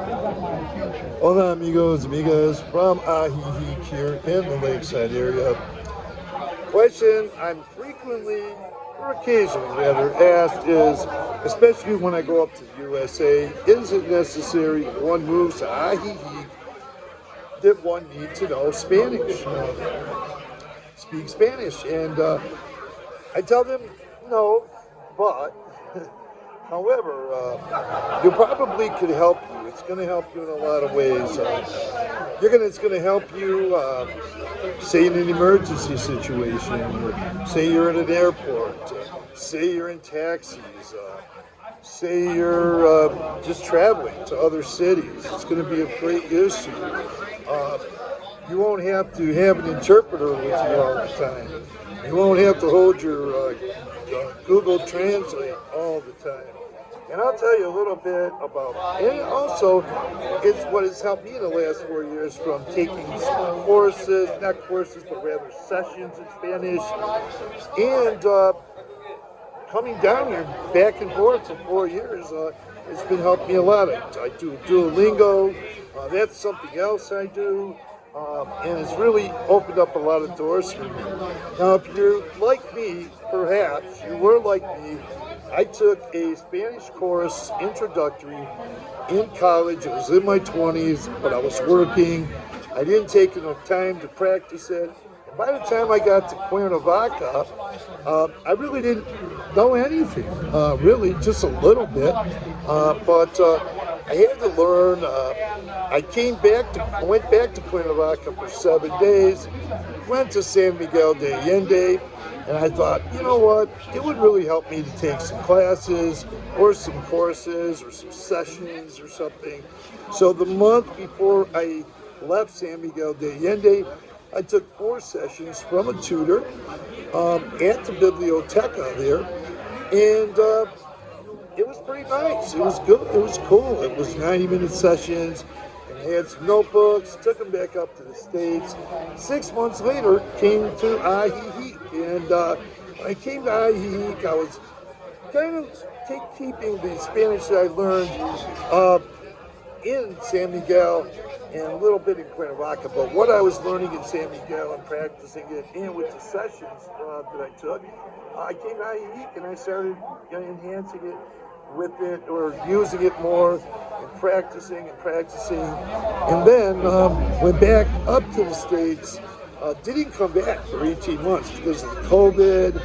Hola amigos, amigas from Ajijic here in the Lakeside area. Question I'm frequently, or occasionally rather, asked is, especially when I go up to the USA, is it necessary when one moves to Ajijic that one need to know Spanish, speak Spanish? And I tell them no, but however, you probably could help you. It's going to help you in a lot of ways. It's going to help you, say in an emergency situation, or say you're at an airport, say you're in taxis, say you're just traveling to other cities. It's going to be of great use to you. You won't have to have an interpreter with you all the time. You won't have to hold your Google Translate all the time. And I'll tell you a little bit about it. And also, it's what has helped me in the last 4 years from taking courses, not courses, but rather sessions in Spanish, and coming down here back and forth for 4 years. It's been helping me a lot. I do Duolingo. That's something else I do. And it's really opened up a lot of doors for me. Now, if you're like me, perhaps you were like me, I took a Spanish course, introductory, in college. It was in my 20s, but I was working. I didn't take enough time to practice it. And by the time I got to Cuernavaca, I really didn't know anything, really, just a little bit. But I had to learn. I went back to Cuernavaca for 7 days, went to San Miguel de Allende, and I thought, you know what, it would really help me to take some classes or some courses or some sessions or something. So the month before I left San Miguel de Allende, I took 4 sessions from a tutor at the biblioteca there, and it was pretty nice. It was good. It was cool. It was 90-minute sessions. And I had some notebooks, took them back up to the States. 6 months later, came to Ajijic. And when I came to Ajijic, I was kind of keeping the Spanish that I learned in San Miguel and a little bit in Cuernavaca. But what I was learning in San Miguel and practicing it, and with the sessions that I took, I came to Ajijic and I started enhancing it with it or using it more and practicing and practicing. And then went back up to the States. Didn't come back for 18 months because of the COVID.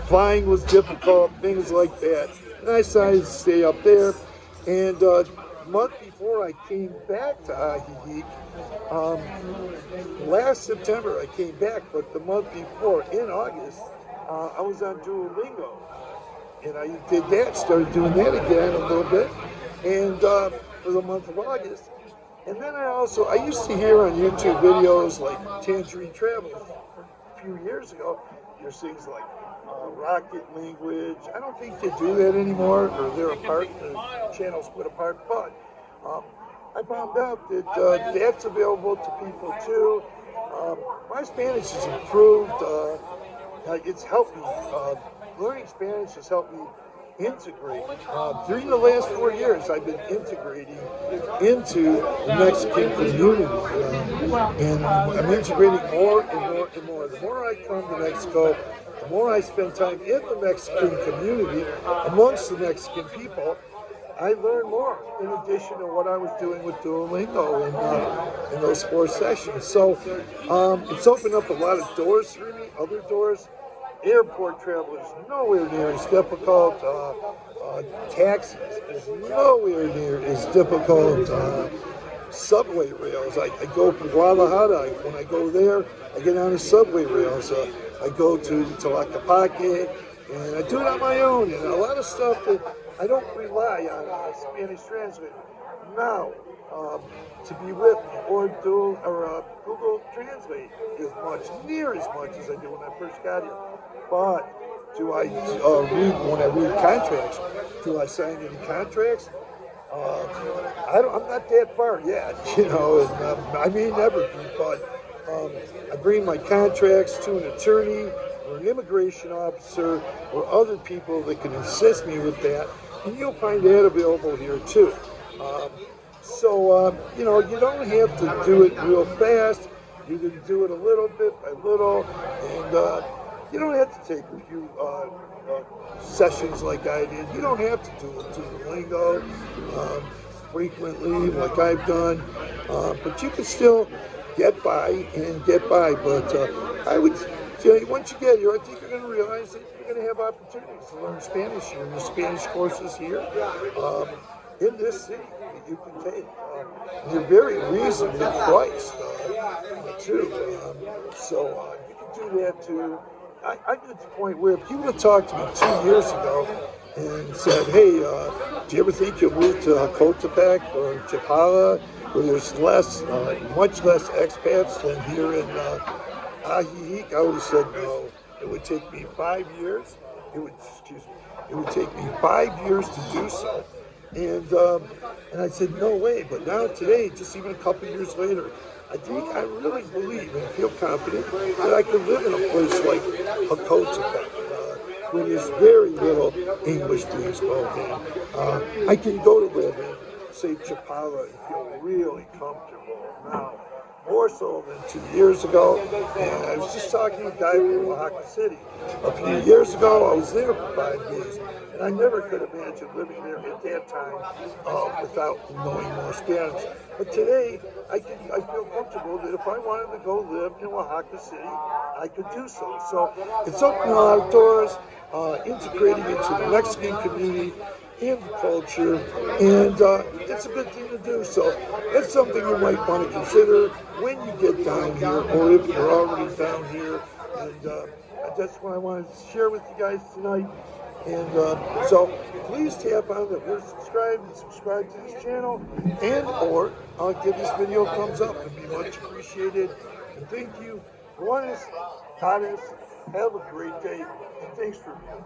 Flying was difficult, things like that. And I decided to stay up there. And a month before I came back to Ajijic, last September I came back, but the month before, in August, I was on Duolingo. And I did that, started doing that again a little bit, and for the month of August. And then I used to hear on YouTube videos like Tangerine Travels a few years ago. There's things like Rocket Language. I don't think they do that anymore, or they're apart, the channels split apart, but I found out that that's available to people too. My Spanish has improved. It's helped me. Learning Spanish has helped me integrate. During the last 4 years, I've been integrating into the Mexican community. And I'm integrating more and more and more. The more I come to Mexico, the more I spend time in the Mexican community, amongst the Mexican people, I learn more in addition to what I was doing with Duolingo in those 4 sessions. So it's opened up a lot of doors for me, other doors. Airport travel is nowhere near as difficult. Taxis is nowhere near as difficult. Subway rails. I go from Guadalajara. When I go there, I get on the subway rails. I go to Tlaquepaque, and I do it on my own. And a lot of stuff that I don't rely on a Spanish translator. Now, to be with me or Google Translate near as much as I did when I first got here. But do I when I read contracts? Do I sign any contracts? I'm not that far yet, and I may never be. But I bring my contracts to an attorney or an immigration officer or other people that can assist me with that, and you'll find that available here too. You know, you don't have to do it real fast. You can do it a little bit by little, and you don't have to take a few sessions like I did. You don't have to do the lingo frequently like I've done, but you can still get by and get by. But I would, you know, once you get here, I think you're going to realize that you're going to have opportunities to learn Spanish here. There's Spanish courses here in this city that you can take. They're very reasonably priced too. You can do that too. I'm at the point where if you would have talked to me 2 years ago and said, hey, do you ever think you'll move to Cotepec or Chapala, where there's much less expats than here in Ajijic? I would have said no. It would take me 5 years. It would take me 5 years to do so. And I said, no way. But now today, just even a couple of years later, I really believe and feel confident that I could live in a place like Cotepec, where there's very little English being spoken. I can go to live in, say, Chapala and feel really comfortable now, more so than 2 years ago. And I was just talking to a guy from Oaxaca City. A few years ago, I was there for 5 years, and I never could imagine living there at that time without knowing more Spanish. But today, I feel comfortable that if I wanted to go live in Oaxaca City, I could do so. So it's opening a lot of doors, integrating into the Mexican community and the culture, and it's a good thing to do. So it's something you might want to consider when you get down here, or if you're already down here. And that's what I wanted to share with you guys tonight. And so please tap on the word subscribe and subscribe to this channel, and or give this video a thumbs up. It'd be much appreciated. And thank you. Buenas tardes. Have a great day, and thanks for viewing.